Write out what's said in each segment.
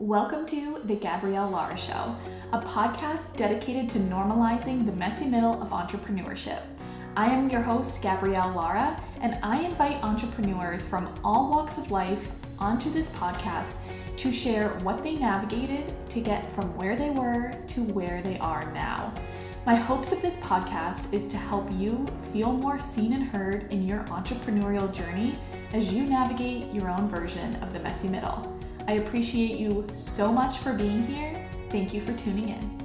Welcome to The Gabrielle Lara Show, a podcast dedicated to normalizing the messy middle of entrepreneurship. I am your host, Gabrielle Lara, and I invite entrepreneurs from all walks of life onto this podcast to share what they navigated to get from where they were to where they are now. My hopes of this podcast is to help you feel more seen and heard in your entrepreneurial journey as you navigate your own version of the messy middle. I appreciate you so much for being here. Thank you for tuning in.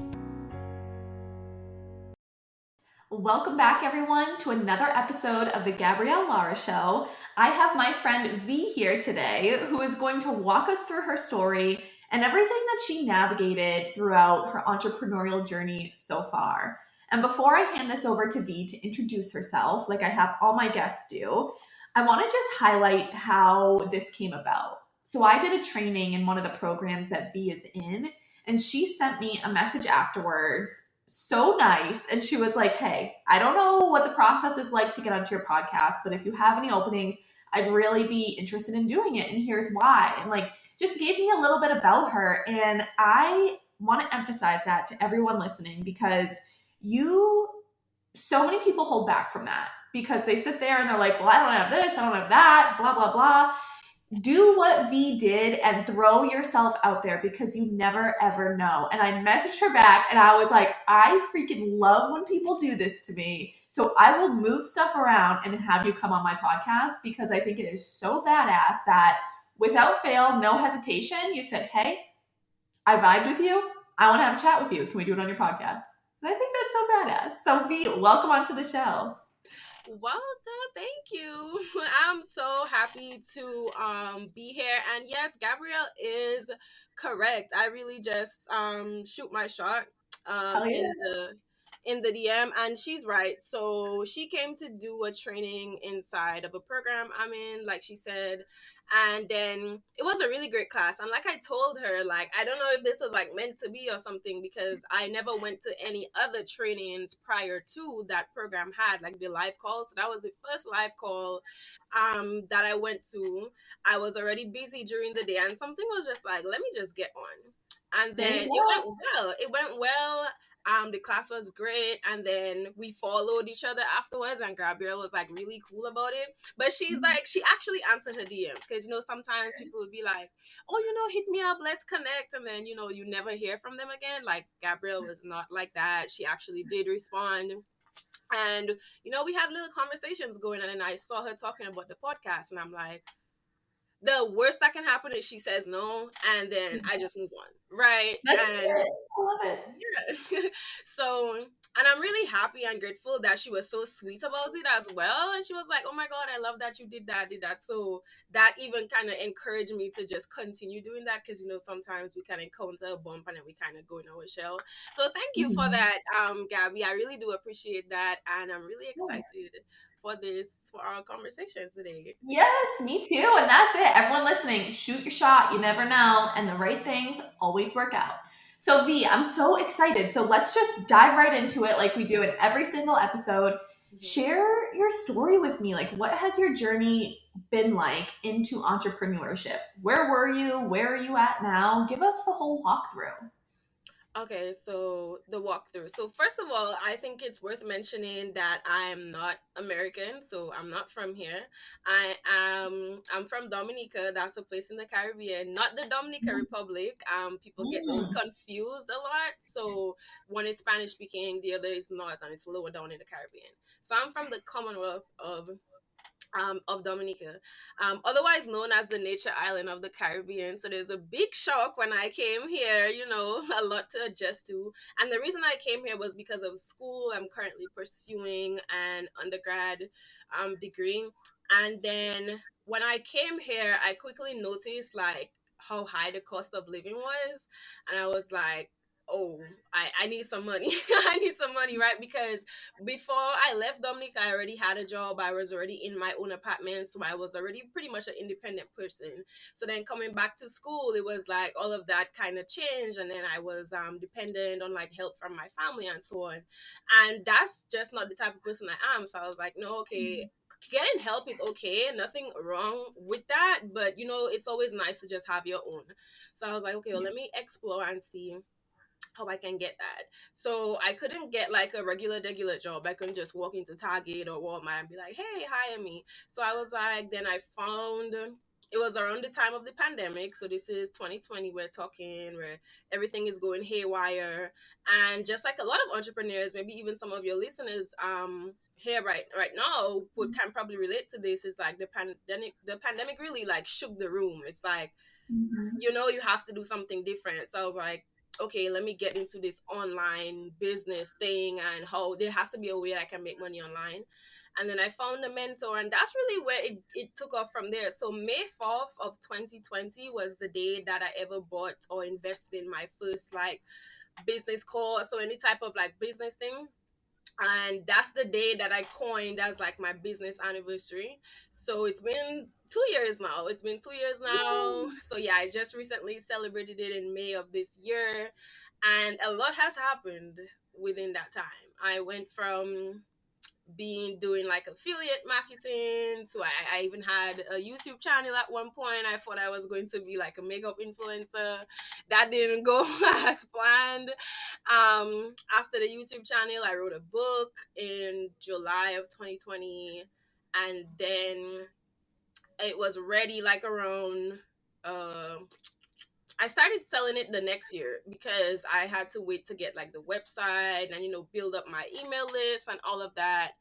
Welcome back, everyone, to another episode of the Gabrielle Lara Show. I have my friend V here today, who is going to walk us through her story and everything that she navigated throughout her entrepreneurial journey so far. And before I hand this over to V to introduce herself, like I have all my guests do, I want to just highlight how this came about. So I did a training in one of the programs that V is in, and she sent me a message afterwards. So nice. And she was like, hey, I don't know what the process is like to get onto your podcast, but if you have any openings, I'd really be interested in doing it. And here's why. And like, just gave me a little bit about her. And I want to emphasize that to everyone listening because so many people hold back from that because they sit there and they're like, well, I don't have this, I don't have that, blah, blah, blah. Do what V did and throw yourself out there because you never ever know. And I messaged her back and I was like, I freaking love when people do this to me. So I will move stuff around and have you come on my podcast because I think it is so badass that without fail, no hesitation, you said, hey, I vibed with you. I want to have a chat with you. Can we do it on your podcast? And I think that's so badass. So V, welcome onto the show. Welcome, thank you. I'm so happy to be here. And yes, Gabrielle is correct. I really just shoot my shot in the DM, and she's right. So she came to do a training inside of a program I'm in, like she said, and then it was a really great class. And like I told her, like, I don't know if this was like meant to be or something, because I never went to any other trainings prior to that program had, like the live call. So that was the first live call that I went to. I was already busy during the day, and something was just like, let me just get on. And then it went well. The class was great, and then we followed each other afterwards, and Gabrielle was like really cool about it. But she's like, she actually answered her DMs, because sometimes people would be like, oh, hit me up, let's connect, and then you never hear from them again. Like, Gabrielle was not like that. She actually did respond, and we had little conversations going on, and I saw her talking about the podcast, and I'm like, the worst that can happen is she says no, and then I just move on, right? That's And it. I love it. yeah. So, and I'm really happy and grateful that she was so sweet about it as well. And she was like, oh my God, I love that you did that. So that even kind of encouraged me to just continue doing that, because, sometimes we can encounter a bump and then we kind of go in our shell. So thank you for that, Gabby. I really do appreciate that. And I'm really excited for our conversation today. Yes, me too. And that's it. Everyone listening, shoot your shot. You never know. And the right things always work out. So, V, I'm so excited. So, let's just dive right into it like we do in every single episode. Share your story with me. Like, what has your journey been like into entrepreneurship? Where were you? Where are you at now? Give us the whole walkthrough. Okay, so the walkthrough. So first of all, I think it's worth mentioning that I'm not American, so I'm not from here. I'm from Dominica. That's a place in the Caribbean, not the Dominica Republic. People get those confused a lot. So one is Spanish speaking, the other is not, and it's lower down in the Caribbean. So I'm from the Commonwealth of Dominica, otherwise known as the nature island of the Caribbean. So there's a big shock when I came here, a lot to adjust to. And the reason I came here was because of school. I'm currently pursuing an undergrad degree. And then when I came here, I quickly noticed like how high the cost of living was. And I was like, oh, I need some money. I need some money, right? Because before I left Dominica, I already had a job. I was already in my own apartment. So I was already pretty much an independent person. So then coming back to school, it was like all of that kind of changed. And then I was dependent on like help from my family and so on. And that's just not the type of person I am. So I was like, no, okay, getting help is okay, nothing wrong with that, but it's always nice to just have your own. So I was like, okay, well, Yeah. let me explore and see how I can get that. So I couldn't get like a regular job. I couldn't just walk into Target or Walmart and be like, hey, hire me. So I was like, then I found, it was around the time of the pandemic. So this is 2020, we're talking, where everything is going haywire. And just like a lot of entrepreneurs, maybe even some of your listeners here right now can probably relate to this, is like the pandemic really like shook the room. It's like, Mhm. you have to do something different. So I was like, okay, let me get into this online business thing, and how there has to be a way I can make money online. And then I found a mentor, and that's really where it took off from there. So May 4th of 2020 was the day that I ever bought or invested in my first like business course or any type of like business thing. And that's the day that I coined as like my business anniversary. So it's been 2 years now. It's been 2 years now. Yay. So yeah, I just recently celebrated it in May of this year, and a lot has happened within that time. I went from being doing like affiliate marketing to I even had a YouTube channel at one point. I thought I was going to be like a makeup influencer. That didn't go as planned. After the YouTube channel, I wrote a book in July of 2020, and then it was ready like around uh I started selling it the next year because I had to wait to get like the website and build up my email list and all of that.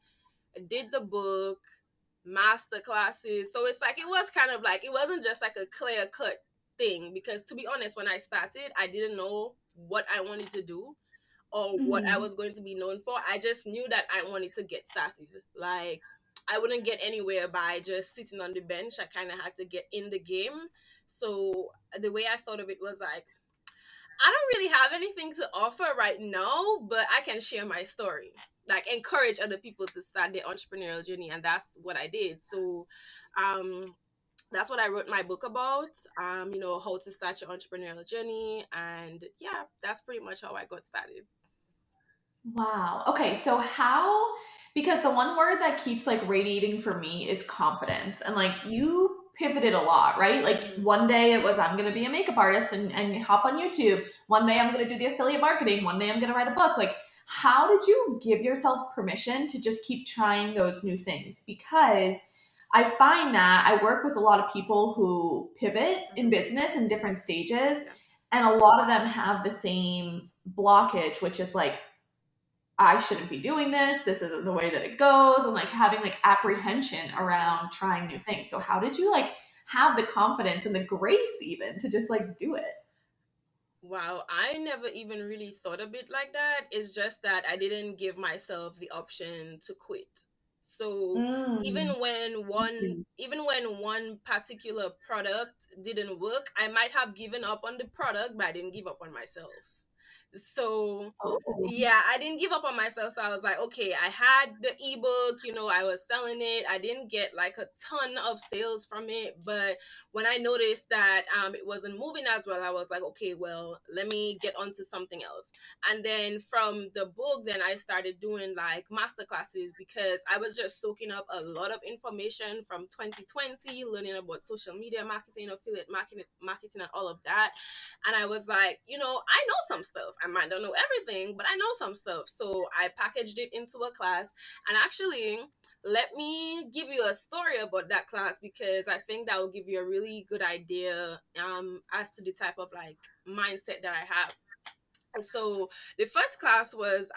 I did the book, master classes. So it's like, it was kind of like, it wasn't just like a clear cut thing, because to be honest, when I started, I didn't know what I wanted to do or what I Mhm. was going to be known for. I just knew that I wanted to get started. Like, I wouldn't get anywhere by just sitting on the bench. I kind of had to get in the game. So the way I thought of it was like, I don't really have anything to offer right now, but I can share my story, like encourage other people to start their entrepreneurial journey, and that's what I did. So, um, that's what I wrote my book about. How to start your entrepreneurial journey, and yeah, that's pretty much how I got started. Wow. Okay, so how, because the one word that keeps like radiating for me is confidence. And like you pivoted a lot, right? Like Mm-hmm. one day it was I'm gonna be a makeup artist and hop on YouTube. One day I'm gonna do the affiliate marketing. One day I'm gonna write a book. Like, how did you give yourself permission to just keep trying those new things? Because I find that I work with a lot of people who pivot in Mm-hmm. business in different stages, Yeah. and a lot of them have the same blockage, which is like, I shouldn't be doing this. This isn't the way that it goes. And like having like apprehension around trying new things. So how did you like have the confidence and the grace even to just like do it? Wow, I never even really thought of it like that. It's just that I didn't give myself the option to quit. So Mm, even interesting. when one particular product didn't work, I might have given up on the product, but I didn't give up on myself. So Oh. yeah, I didn't give up on myself. So I was like, okay, I had the ebook, I was selling it. I didn't get like a ton of sales from it, but when I noticed that it wasn't moving as well, I was like, okay, well, let me get onto something else. And then from the book, then I started doing like master classes, because I was just soaking up a lot of information from 2020, learning about social media marketing, affiliate marketing and all of that. And I was like, I know some stuff. I might not know everything, but I know some stuff. So I packaged it into a class. And actually, let me give you a story about that class, because I think that will give you a really good idea as to the type of like mindset that I have. So the first class was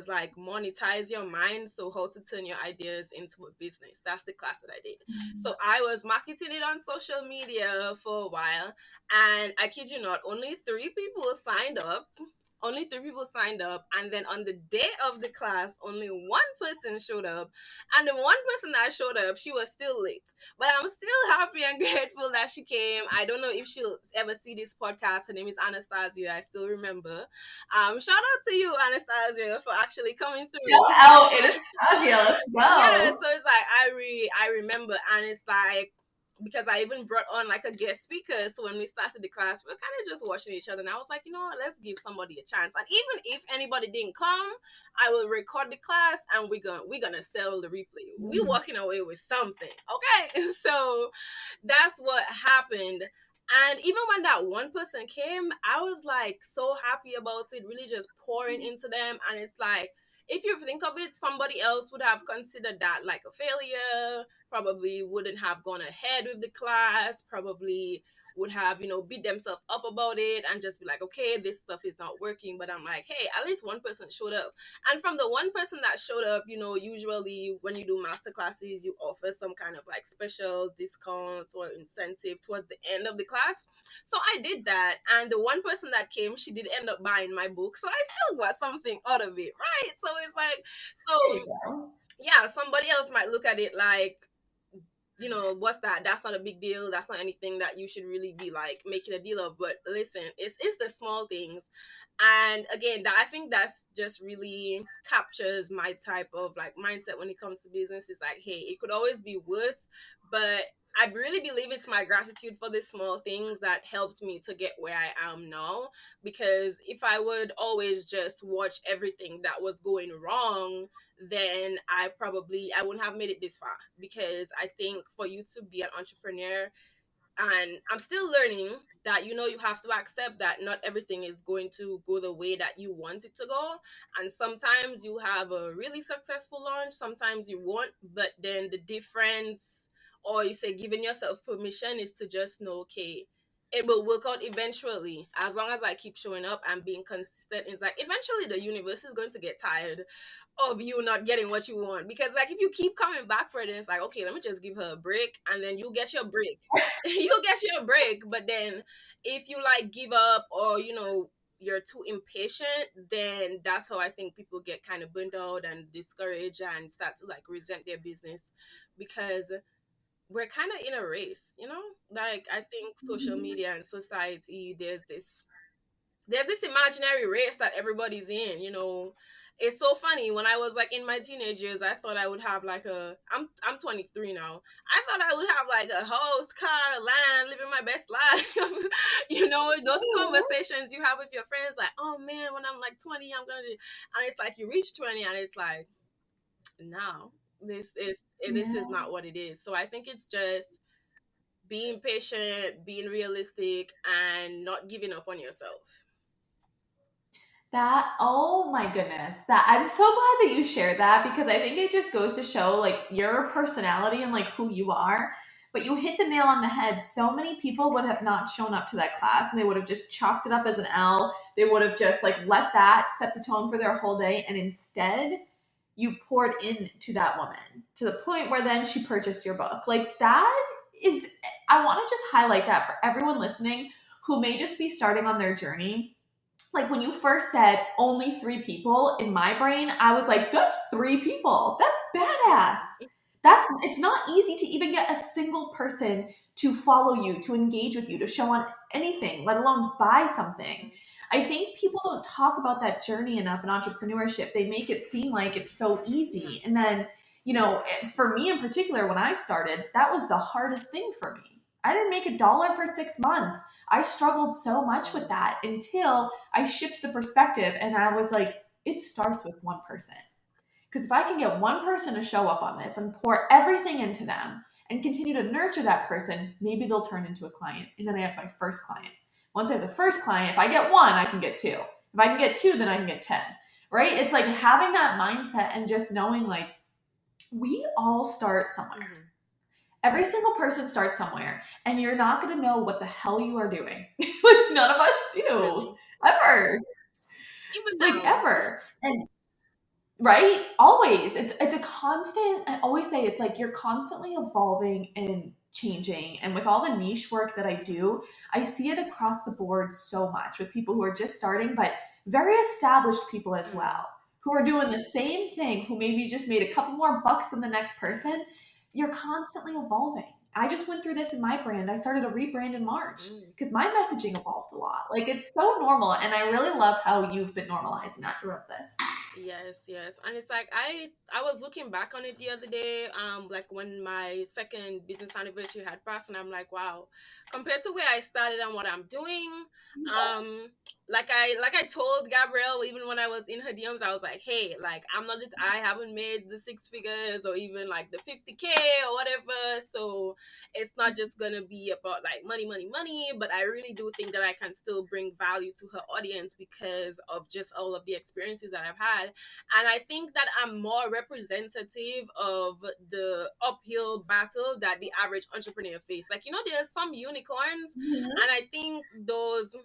like monetize your mind, so how to turn your ideas into a business. That's the class that I did. So I was marketing it on social media for a while, and I kid you not, only 3 people signed up, and then on the day of the class only one person showed up, and the one person that showed up, she was still late, but I'm still happy and grateful that she came. I don't know if she'll ever see this podcast. Her name is Anastasia. I still remember. Shout out to you, Anastasia, for actually coming Shout through. out Anastasia. Let's Yeah, go. so it's like I remember, and it's like, because I even brought on like a guest speaker. So when we started the class, we are kind of just watching each other, and I was like, you know what, let's give somebody a chance. And even if anybody didn't come, I will record the class, and we're gonna sell the replay. We're Mm. walking away with something, okay? So that's what happened. And even when that one person came, I was like so happy about it, really just pouring into them. And it's like, if you think of it, somebody else would have considered that like a failure, probably wouldn't have gone ahead with the class, probably would have, beat themselves up about it and just be like, okay, this stuff is not working. But I'm like, hey, at least one person showed up. And from the one person that showed up, usually when you do master classes, you offer some kind of like special discounts or incentive towards the end of the class. So I did that. And the one person that came, she did end up buying my book. So I still got something out of it, right? So it's like, There so you go. yeah, somebody else might look at it like, what's that? That's not a big deal. That's not anything that you should really be like making a deal of. But listen, it's the small things. And again, that I think that's just really captures my type of like mindset when it comes to business. It's like, hey, it could always be worse, but I really believe it's my gratitude for the small things that helped me to get where I am now. Because if I would always just watch everything that was going wrong, then I wouldn't have made it this far. Because I think for you to be an entrepreneur, and I'm still learning that, you have to accept that not everything is going to go the way that you want it to go. And sometimes you have a really successful launch, sometimes you won't. But then the difference, or you say giving yourself permission, is to just know, okay, it will work out eventually. As long as I keep showing up and being consistent, it's like eventually the universe is going to get tired of you not getting what you want. Because like if you keep coming back for it, and it's like, okay, let me just give her a break, and then you get your break. You'll get your break. But then if you like give up, or you're too impatient, then that's how I think people get kind of burnt out and discouraged and start to like resent their business. Because we're kind of in a race, like I think social Mhm. media and society, there's this imaginary race that everybody's in. It's so funny. When I was like in my teenage years, I thought I would have like I'm 23 now. I thought I would have like a house, car, land, living my best life. Those conversations you have with your friends, like, oh man, when I'm like 20, I'm gonna do. And it's like you reach 20, and it's like, no, this is Yeah. not what it is. So I think it's just being patient, being realistic, and not giving up on yourself. That, oh my goodness. That, I'm so glad that you shared that, because I think it just goes to show like your personality and like who you are. But you hit the nail on the head. So many people would have not shown up to that class, and they would have just chalked it up as an L. They would have just like let that set the tone for their whole day. And instead, you poured into that woman to the point where then she purchased your book. Like that is, I want to just highlight that for everyone listening who may just be starting on their journey. Like when you first said only 3 people, in my brain, I was like, that's 3 people. That's badass. It's not easy to even get a single person to follow you, to engage with you, to show on anything, let alone buy something. I think people don't talk about that journey enough in entrepreneurship. They make it seem like it's so easy. And then, for me in particular, when I started, that was the hardest thing for me. I didn't make $1 for 6 months. I struggled so much with that until I shifted the perspective, and I was like, it starts with one person. Because if I can get one person to show up on this and pour everything into them and continue to nurture that person, maybe they'll turn into a client. And then I have my first client. Once I have the first client, if I get one, I can get two. If I can get two, then I can get 10. Right? It's like having that mindset and just knowing like we all start somewhere. Mhm. Every single person starts somewhere, and you're not going to know what the hell you are doing. Like, none of us do. Really? Ever. Even Like, now. ever. And right? Always. It's a constant, I always say it's like you're constantly evolving and changing. And with all the niche work that I do, I see it across the board so much with people who are just starting, but very established people as Mm. well, who are doing the same thing, who maybe just made a couple more bucks than the next person. You're constantly evolving. I just went through this in my brand. I started a rebrand in March Mm. because my messaging evolved a lot. Like it's so normal. And I really love how you've been normalizing that throughout this. Yes. And it's like I was looking back on it the other day, like when my second business anniversary had passed, and I'm like, wow, compared to where I started and what I'm doing, um, like I told Gabrielle even when I was in her DMs, I was like, hey, like I haven't made the six figures or even like the 50K or whatever, so it's not just gonna be about like money, but I really do think that I can still bring value to her audience because of just all of the experiences that I've had. And I think that I'm more representative of the uphill battle that the average entrepreneur face. Like, there's some unicorns, Mhm. and I think those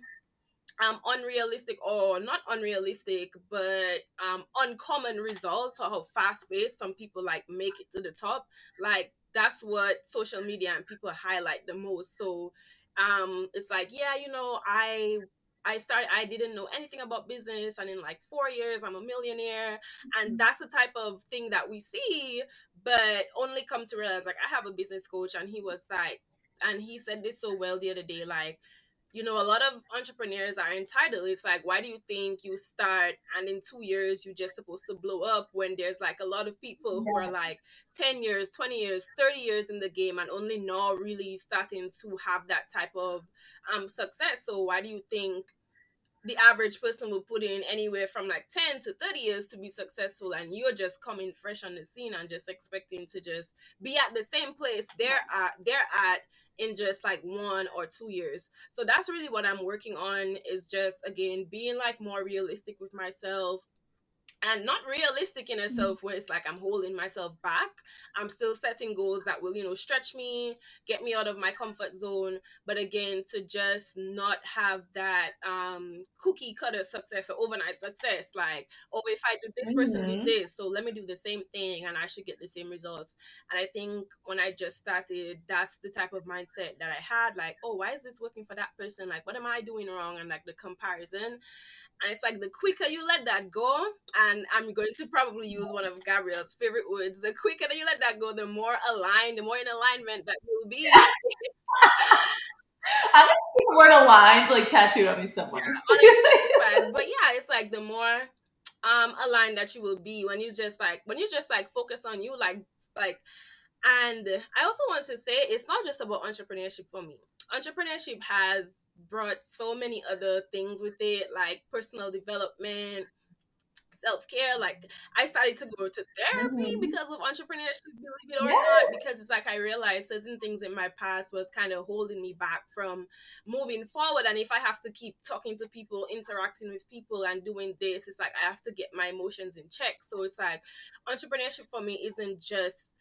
unrealistic, or not unrealistic, but uncommon results, or how fast paced some people like make it to the top. Like, that's what social media and people highlight the most. So it's like, yeah, I didn't know anything about business, and in like 4 years I'm a millionaire. And that's the type of thing that we see, but only come to realize, like, I have a business coach, and he said this so well the other day, like, a lot of entrepreneurs are entitled. It's like, why do you think you start and in 2 years you're just supposed to blow up, when there's like a lot of people who are Yeah. like 10 years, 20 years, 30 years in the game, and only now really starting to have that type of success? So why do you think the average person will put in anywhere from like 10 to 30 years to be successful, and you're just coming fresh on the scene and just expecting to just be at the same place they're at in just like 1 or 2 years? So that's really what I'm working on, is just again being like more realistic with myself, and not realistic in itself where it's like I'm holding myself back. I'm still setting goals that will, stretch me, get me out of my comfort zone, but again, to just not have that cookie cutter success or overnight success, like, oh, if I do this, person did Mhm. this, so let me do the same thing and I should get the same results. And I think when I just started, that's the type of mindset that I had, like, oh, why is this working for that person, like, what am I doing wrong? And like the comparison. And it's like, the quicker you let that go, and I'm going to probably use one of Gabrielle's favorite words, the quicker that you let that go, the more aligned, the more in alignment that you'll be. I'm gonna see the word aligned like tattooed on me Yeah, somewhere. honestly, it's like, but yeah, it's like the more aligned that you will be when you just like focus on you, like. And I also want to say, it's not just about entrepreneurship for me. Entrepreneurship has brought so many other things with it, like personal development, self-care. Like, I started to go to therapy Mhm. because of entrepreneurship, believe it or not, Yes. because it's like I realized certain things in my past was kind of holding me back from moving forward. And if I have to keep talking to people, interacting with people, and doing this, it's like I have to get my emotions in check. So it's like entrepreneurship for me isn't just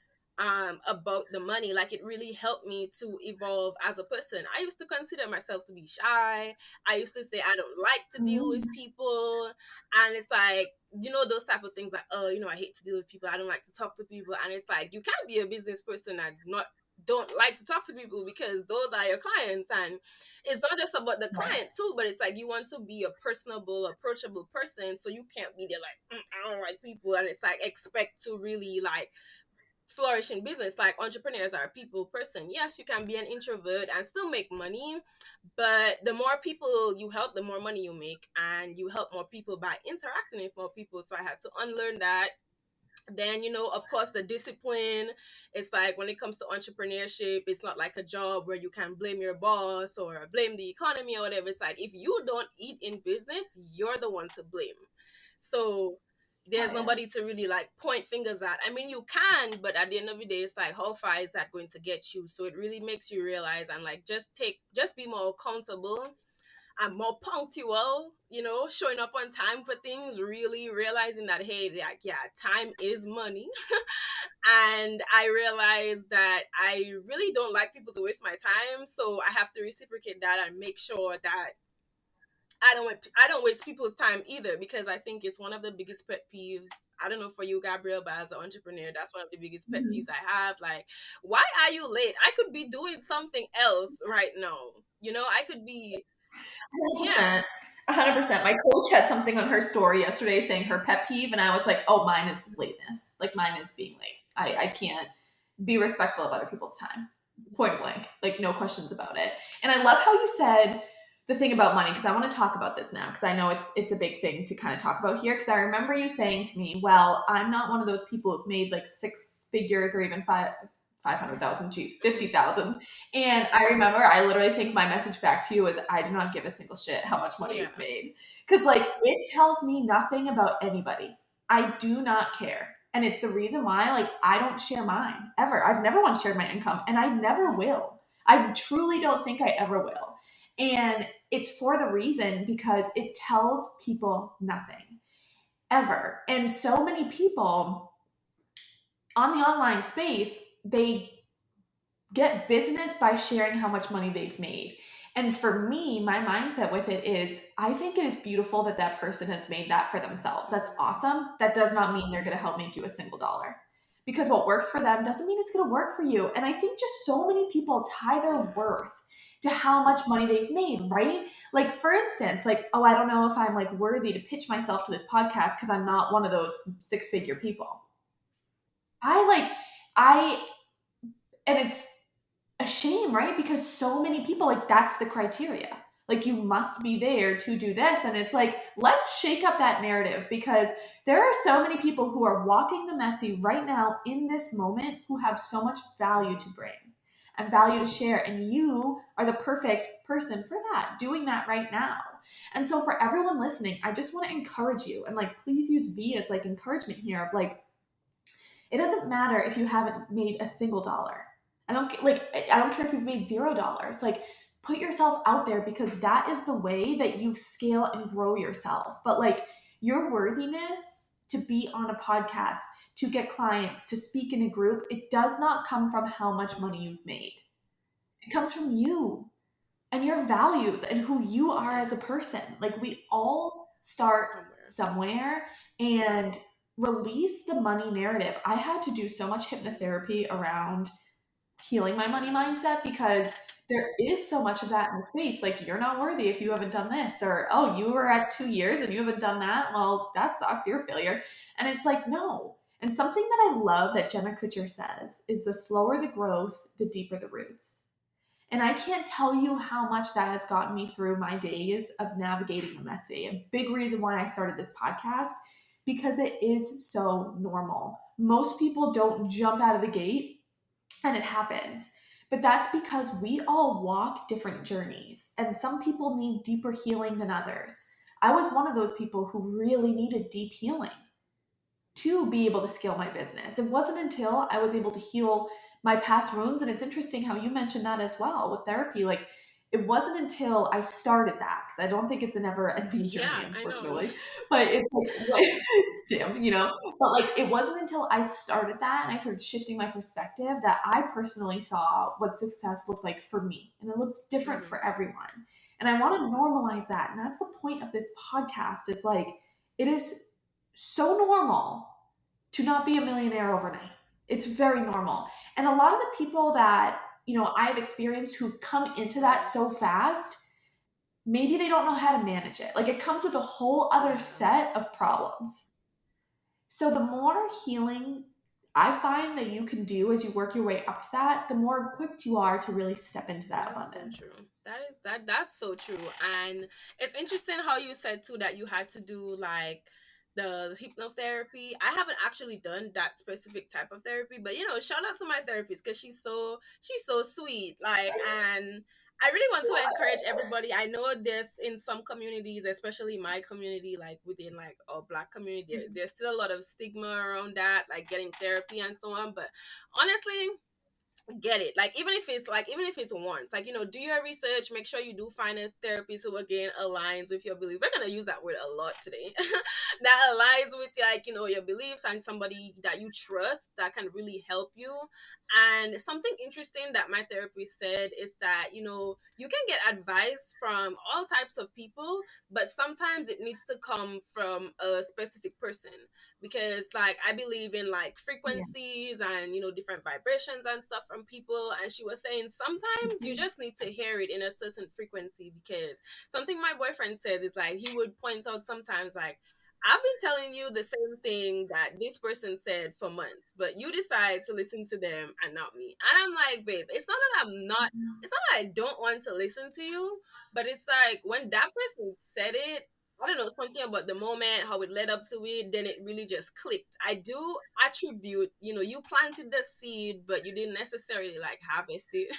about the money. Like, it really helped me to evolve as a person. I used to consider myself to be shy. I used to say I don't like to deal with Mhm. people. And it's like, those type of things, like, oh, I hate to deal with people, I don't like to talk to people. And it's like, you can't be a business person and not don't like to talk to people, because those are your clients. And it's not just about the Right. client too, but it's like, you want to be a personable, approachable person, so you can't be there like, I don't like people, and it's like expect to really like flourish in business. Like, entrepreneurs are a people person. Yes, you can be an introvert and still make money, but the more people you help, the more money you make, and you help more people by interacting with more people. So I had to unlearn that. Then, of course, the discipline. It's like, when it comes to entrepreneurship, it's not like a job where you can blame your boss or blame the economy or whatever. It's like, if you don't eat in business, you're the one to blame. So Oh there's yeah. nobody to really like point fingers at. I mean, you can, but at the end of the day, it's like, how far is that going to get you? So it really makes you realize, and like, just be more accountable. I'm more punctual, showing up on time for things, really realizing that, hey, like, yeah, time is money. And I realized that I really don't like people to waste my time. So I have to reciprocate that and make sure that I don't waste people's time either, because I think it's one of the biggest pet peeves. I don't know for you, Gabrielle, but as an entrepreneur, that's one of the biggest pet Mhm. peeves I have. Like, why are you late? I could be doing something else right now. I could be, yeah. 100%. 100%. My coach had something on her story yesterday saying her pet peeve, and I was like, oh, mine is lateness. Like, mine is being late. I can't be respectful of other people's time. Point blank. Like, no questions about it. And I love how you said the thing about money, because I want to talk about this now, because I know it's a big thing to kind of talk about here. Because I remember you saying to me, "Well, I'm not one of those people who've made like six figures or even 500,000, geez, 50,000." And I remember I literally think my message back to you was, "I do not give a single shit how much money Yeah. you've made," because like it tells me nothing about anybody. I do not care. And it's the reason why, like, I don't share mine ever. I've never once shared my income, and I never will. I truly don't think I ever will. And it's for the reason because it tells people nothing ever. And so many people on the online space, they get business by sharing how much money they've made. And for me, my mindset with it is I think it is beautiful that that person has made that for themselves. That's awesome. That does not mean they're going to help make you a single dollar. Because what works for them doesn't mean it's going to work for you. And I think just so many people tie their worth to how much money they've made, right? Like for instance, like, oh, I don't know if I'm like worthy to pitch myself to this podcast because I'm not one of those six-figure people. I like I and it's a shame, right? Because so many people, like, that's the criteria. Like, you must be there to do this. And it's like, let's shake up that narrative because there are so many people who are walking the messy right now in this moment who have so much value to bring and value to share. And you are the perfect person for that, doing that right now. And so, for everyone listening, I just want to encourage you and like, please use V as like encouragement here of like, it doesn't matter if you haven't made a single dollar. I don't care if you've made $0. Like put yourself out there because that is the way that you scale and grow yourself. But like your worthiness to be on a podcast, to get clients, to speak in a group, it does not come from how much money you've made. It comes from you and your values and who you are as a person. Like we all start somewhere and release the money narrative. I had to do so much hypnotherapy around healing my money mindset because there is so much of that in the space. Like, you're not worthy if you haven't done this, or oh, you were at 2 years and you haven't done that. Well, that sucks. You're a failure. And it's like, no. And something that I love that Jenna Kutcher says is the slower the growth, the deeper the roots. And I can't tell you how much that has gotten me through my days of navigating the messy. A big reason why I started this podcast, because it is so normal. Most people don't jump out of the gate and it happens. But that's because we all walk different journeys, and some people need deeper healing than others. I was one of those people who really needed deep healing to be able to scale my business. It wasn't until I was able to heal my past wounds, and it's interesting how you mentioned that as well with therapy. Like, it wasn't until I started that, because I don't think it's a never-ending journey, I know. unfortunately. But it's like, damn, you know. But like, it wasn't until I started that and I started shifting my perspective that I personally saw what success looked like for me, and it looks different for everyone. And I want to normalize that, and that's the point of this podcast. Is like, it is so normal to not be a millionaire overnight. It's very normal. And a lot of the people that, I've experienced who've come into that so fast, maybe they don't know how to manage it. Like, it comes with a whole other set of problems. So the more healing I find that you can do as you work your way up to that, the more equipped you are to really step into that That's so abundance. true. That's so true. And it's interesting how you said too that you had to do like the hypnotherapy. I haven't actually done that specific type of therapy, but shout out to my therapist because she's so sweet. Like, and I really want to encourage everybody. I know there's in some communities, especially my community, like within like our Black community, there's still a lot of stigma around that, like getting therapy and so on. But honestly, get it, like even if it's once, like do your research, make sure you do find a therapist who again aligns with your beliefs. We're going to use that word a lot today. That aligns with like your beliefs, and somebody that you trust that can really help you. And something interesting that my therapist said is that you can get advice from all types of people, but sometimes it needs to come from a specific person, because like I believe in like Yeah. frequencies and different vibrations and stuff from people. And she was saying sometimes you just need to hear it in a certain frequency, because something my boyfriend says is like he would point out sometimes like I've been telling you the same thing that this person said for months, but you decide to listen to them and not me. And I'm like, babe, it's not that I don't want to listen to you, but it's like when that person said it, I don't know, something about the moment, how it led up to it, then it really just clicked. I do attribute, you planted the seed, but you didn't necessarily like harvest it.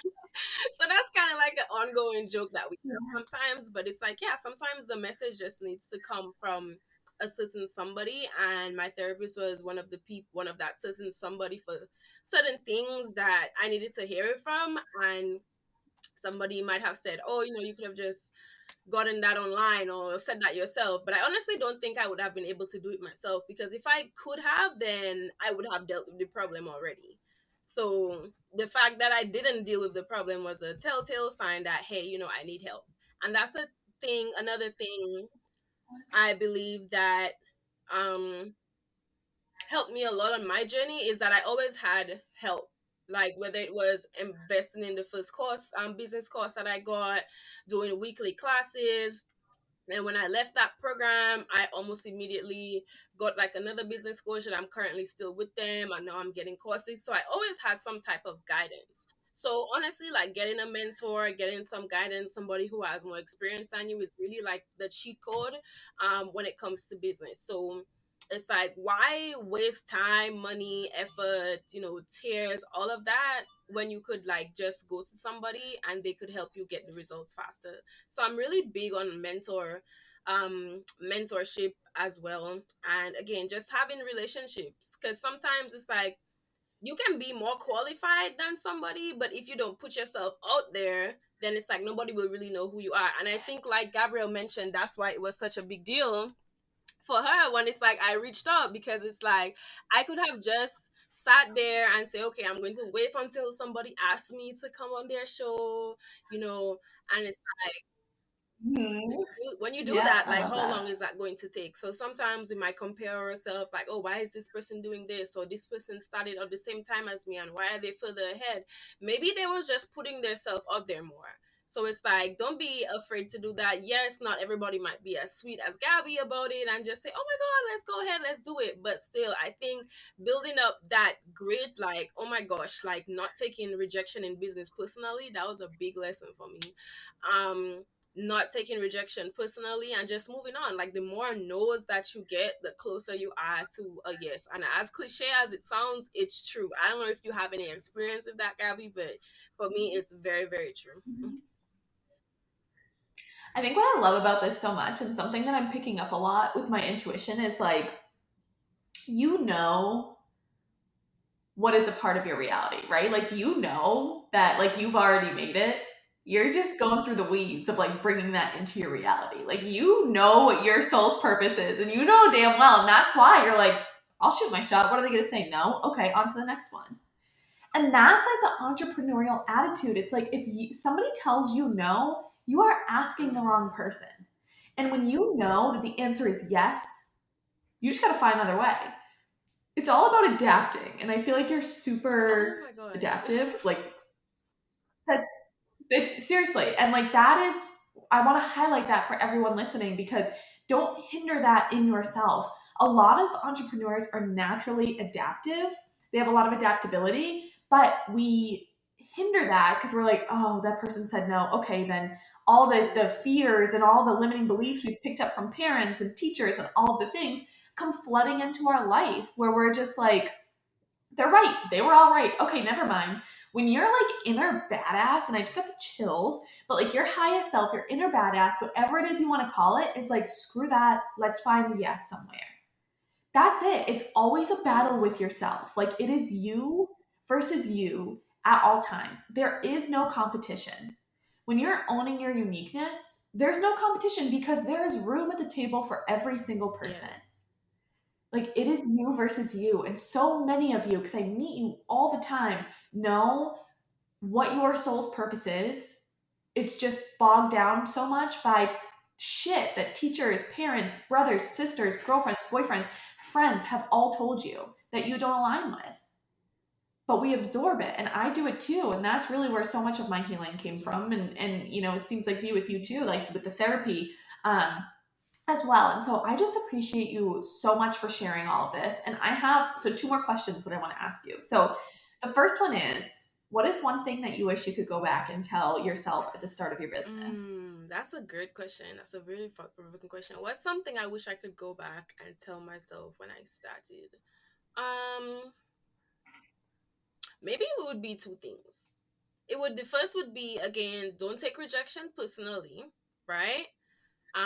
So that's kind of like an ongoing joke that we have sometimes, but it's like, yeah, sometimes the message just needs to come from a certain somebody, and my therapist was one of that certain somebody for certain things that I needed to hear it from. And somebody might have said, oh, you could have just gotten that online or said that yourself, but I honestly don't think I would have been able to do it myself, because if I could have, then I would have dealt with the problem already. So the fact that I didn't deal with the problem was a telltale sign that, hey, I need help. And that's another thing I believe that um helped me a lot on my journey is that I always had help. Like whether it was investing in the first course, business course that I got, doing weekly classes, and when I left that program, I almost immediately got like another business coach, and I'm currently still with them. And now I'm getting courses. So I always had some type of guidance. So honestly, like getting a mentor, getting some guidance, somebody who has more experience than you is really like the cheat code when it comes to business. So it's like, why waste time, money, effort, tears, all of that, when you could like just go to somebody and they could help you get the results faster. So I'm really big on mentorship as well. And again, just having relationships, because sometimes it's like you can be more qualified than somebody, but if you don't put yourself out there, then it's like nobody will really know who you are. And I think, like Gabrielle mentioned, that's why it was such a big deal for her when it's like I reached out, because it's like I could have just sat there and say, okay, I'm going to wait until somebody asks me to come on their show, and it's Mhm. when you do Yeah, that, I like love how that. long is that going to take? So sometimes we might compare ourselves, like, oh, why is this person doing this, or this person started at the same time as me, and why are they further ahead? Maybe they was just putting themselves out there more. So it's like, don't be afraid to do that. Yes, not everybody might be as sweet as Gabby about it and just say, oh my god, let's go ahead, let's do it. But still, I think building up that grit, like, oh my gosh, like not taking rejection in business personally, that was a big lesson for me. Not taking rejection personally and just moving on. Like the more no's that you get, the closer you are to a yes. And as cliche as it sounds, it's true. I don't know if you have any experience with that, Gabby, but for me, it's very, very true. I think what I love about this so much, and something that I'm picking up a lot with my intuition, is like, you know what is a part of your reality, right? Like, you know that, like, you've already made it. You're just going through the weeds of like bringing that into your reality. Like, you know what your soul's purpose is, and you know damn well. And that's why you're like, I'll shoot my shot. What are they going to say? No? Okay, on to the next one. And that's like the entrepreneurial attitude. It's like if somebody tells you no, you are asking the wrong person. And when you know that the answer is yes, you just got to find another way. It's all about adapting. And I feel like you're Oh super my gosh. adaptive. Like, that's it's seriously. And like, that is, I want to highlight that for everyone listening, because don't hinder that in yourself. A lot of entrepreneurs are naturally adaptive, they have a lot of adaptability, but we hinder that because we're like, oh, that person said no. Okay, then all the fears and all the limiting beliefs we've picked up from parents and teachers and all of the things come flooding into our life, where we're just like, they're right. They were all right. Okay, never mind. When you're like inner badass, and I just got the chills, but like your highest self, your inner badass, whatever it is you want to call it, is like, screw that. Let's find the yes somewhere. That's it. It's always a battle with yourself. Like, it is you versus you at all times. There is no competition. When you're owning your uniqueness, there's no competition because there is room at the table for every single person. Yes. Like, it is you versus you. And so many of you, because I meet you all the time, know what your soul's purpose is. It's just bogged down so much by shit that teachers, parents, brothers, sisters, girlfriends, boyfriends, friends have all told you that you don't align with. But we absorb it. And I do it too. And that's really where so much of my healing came from. And it seems like me with you too, like with the therapy. Um, as well. And so I just appreciate you so much for sharing all of this. And I have two more questions that I want to ask you. So the first one is, what is one thing that you wish you could go back and tell yourself at the start of your business? That's a great question. That's a really thought-provoking question. What's something I wish I could go back and tell myself when I started? Um, Maybe it would be two things. The first would be, again, don't take rejection personally, right?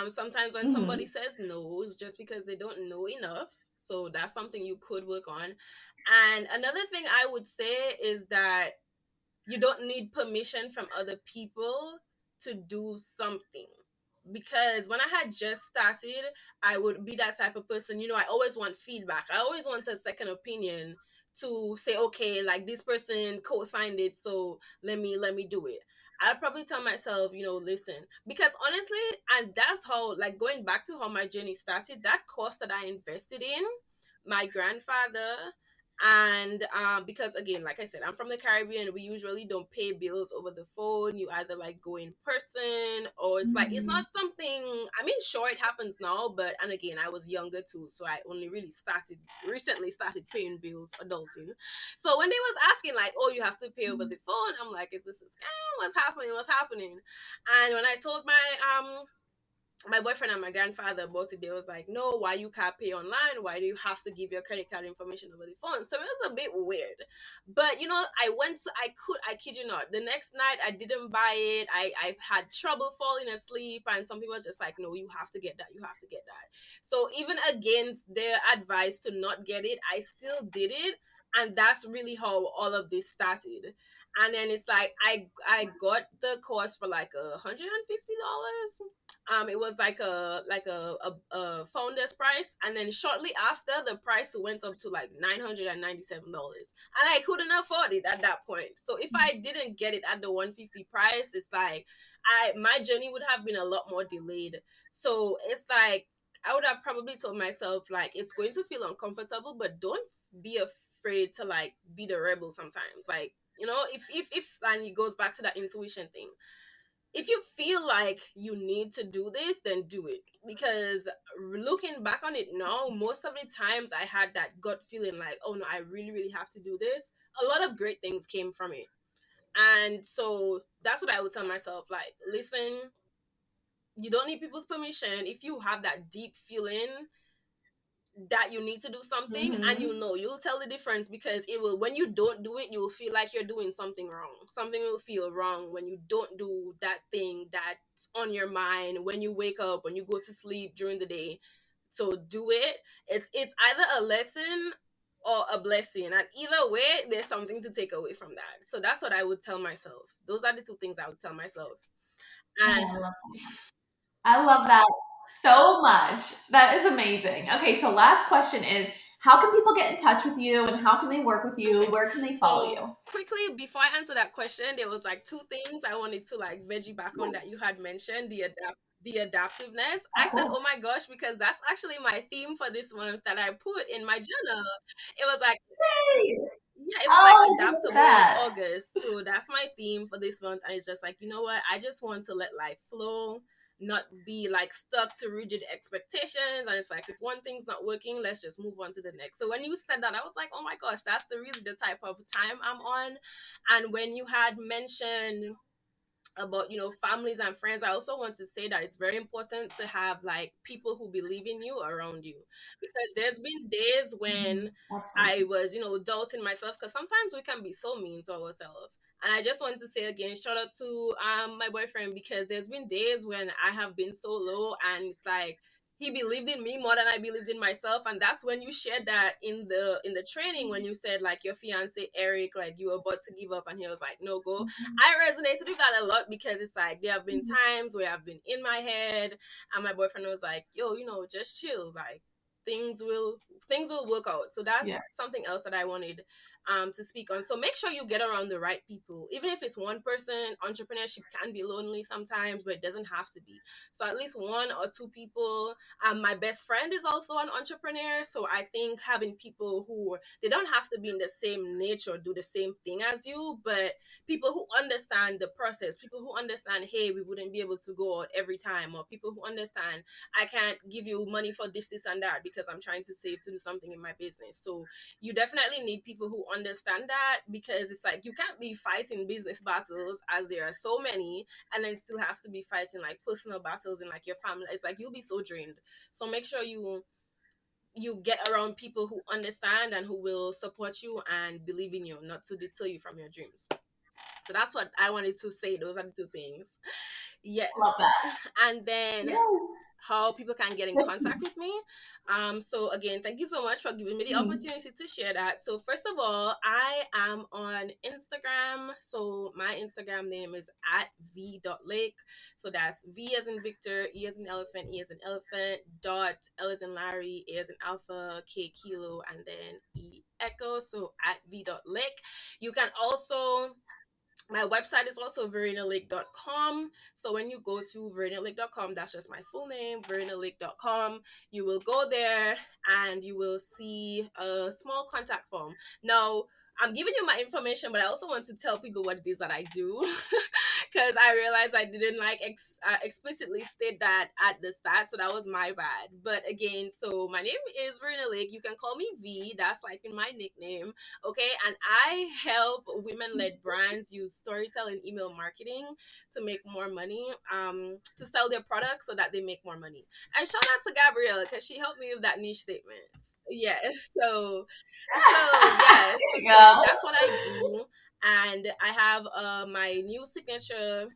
Sometimes when somebody Hmm. says no, it's just because they don't know enough. So that's something you could work on. And another thing I would say is that you don't need permission from other people to do something. Because when I had just started, I would be that type of person. I always want feedback. I always want a second opinion to say, okay, like this person co-signed it, so let me do it. I'd probably tell myself, listen, because honestly, and that's how, like, going back to how my journey started, that course that I invested in, my grandfather, and because again, like I said, I'm from the Caribbean. We usually don't pay bills over the phone. You either like go in person, or it's Hmm. not something. I mean, sure, it happens now, but and again, I was younger too, so I only really recently started paying bills adulting. So when they was asking like, oh, you have to pay over the phone, I'm like, is this a scam? What's happening? And when I told my boyfriend and my grandfather both, they was like, no, why you can't pay online? Why do you have to give your credit card information over the phone? So it was a bit weird. But I kid you not, the next night I didn't buy it. I had trouble falling asleep, and something was just like, no, you have to get that, you have to get that. So even against their advice to not get it, I still did it. And that's really how all of this started. And then it's like I got the course for like $150. It was like a founder's price, and then shortly after, the price went up to like $997, and I couldn't afford it at that point. So if I didn't get it at the 150 price, it's like my journey would have been a lot more delayed. So it's like I would have probably told myself, like, it's going to feel uncomfortable, but don't be afraid to like be the rebel sometimes. Like, if and it goes back to that intuition thing, if you feel like you need to do this, then do it. Because looking back on it now, most of the times I had that gut feeling like, oh no, I really, really have to do this. A lot of great things came from it. And so that's what I would tell myself, like, listen, you don't need people's permission. If you have that deep feeling that you need to do something, and Hmm. you'll tell the difference, because it will, when you don't do it, you'll feel like you're doing something wrong. Something will feel wrong when you don't do that thing that's on your mind when you wake up, when you go to sleep during the day. So do it. It's either a lesson or a blessing, and either way there's something to take away from that. So that's what I would tell myself. Those are the two things I would tell myself. And Oh, I love that so much. That is amazing. Okay, so last question is, how can people get in touch with you and how can they work with you? okay, Where can they follow so you? quickly before I answer that question, there was like two things I wanted to like veggie back on that you had mentioned, the adaptiveness. I Of said, oh course. my gosh, because that's actually my theme for this month that I put in my journal. It was like, Yay! yeah, it was like Oh, look at adaptable that. August. So that's my theme for this month. And it's just like, you know what? I just want to let life flow, not be like stuck to rigid expectations. And it's like, if one thing's not working, let's just move on to the next. So when you said that, I was like, oh my gosh, that's really the type of time I'm on. And when you had mentioned about families and friends, I also want to say that it's very important to have like people who believe in you around you, because there's been days when Mhm. I Absolutely. was doubting myself, because sometimes we can be so mean to ourselves. And I just want to say again, shout out to my boyfriend, because there's been days when I have been so low, and it's like he believed in me more than I believed in myself. And that's when you shared that in the training, when you said like your fiance Eric, like you were about to give up, and he was like, no, go. Mhm. I resonated with that a lot, because it's like there have been Mhm. times where I've been in my head, and my boyfriend was like, yo, just chill. Like, things will work out. So that's Yeah. something else that I wanted to speak on. So make sure you get around the right people. Even if it's one person, entrepreneurship can be lonely sometimes, but it doesn't have to be. So at least one or two people. My best friend is also an entrepreneur, so I think having people who, they don't have to be in the same niche or do the same thing as you, but people who understand the process, people who understand, hey, we wouldn't be able to go out every time, or people who understand, I can't give you money for this and that because I'm trying to save to do something in my business. So you definitely need people who understand that, because it's like you can't be fighting business battles, as there are so many, and then still have to be fighting like personal battles in like your family. It's like you'll be so drained. So make sure you get around people who understand and who will support you and believe in you, not to deter you from your dreams. So that's what I wanted to say. Those are the two things. Yes. Love that. And then Yes. how people can get in Yes. contact with me. So again, thank you so much for giving me the Mhm. opportunity to share that. So first of all, I am on Instagram. So my Instagram name is at v.lake. So that's V as in Victor, E as in elephant, E as in elephant, dot, L as in Larry, A as in alpha, K kilo, and then E echo. So at v.lake. You can also, my website is also verenalake.com. So when you go to verenalake.com, that's just my full name, verenalake.com. You will go there and you will see a small contact form. Now, I'm giving you my information, but I also want to tell people what it is that I do, because I realized I didn't like explicitly state that at the start, so that was my bad. But again, so my name is Verena Lake. You can call me V. That's like in my nickname. Okay, and I help women-led brands use storytelling, email marketing to make more money, to sell their products so that they make more money. And shout out to Gabriella, because she helped me with that niche statement. Yes, so yes, There you so go. that's what I do. And I have my new signature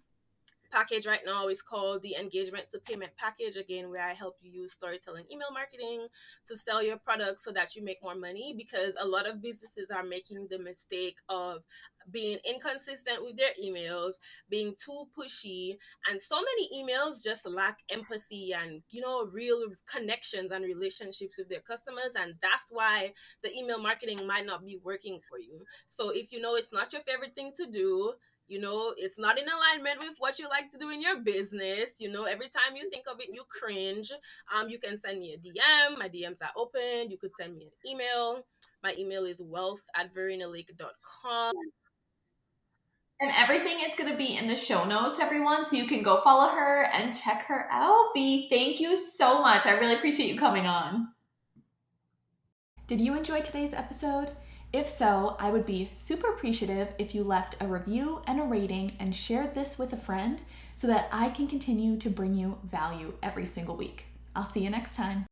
package right now is called the engagement to payment package, again, where I help you use storytelling, email marketing to sell your products so that you make more money, because a lot of businesses are making the mistake of being inconsistent with their emails, being too pushy, and so many emails just lack empathy and, real connections and relationships with their customers, and that's why the email marketing might not be working for you. So if you know it's not your favorite thing to do, it's not in alignment with what you like to do in your business, every time you think of it you cringe, you can send me a DM. My DMs are open. You could send me an email. My email is wealth@verenalake.com. And everything is going to be in the show notes, everyone, so you can go follow her and check her out. V, thank you so much. I really appreciate you coming on. Did you enjoy today's episode? If so, I would be super appreciative if you left a review and a rating and shared this with a friend so that I can continue to bring you value every single week. I'll see you next time.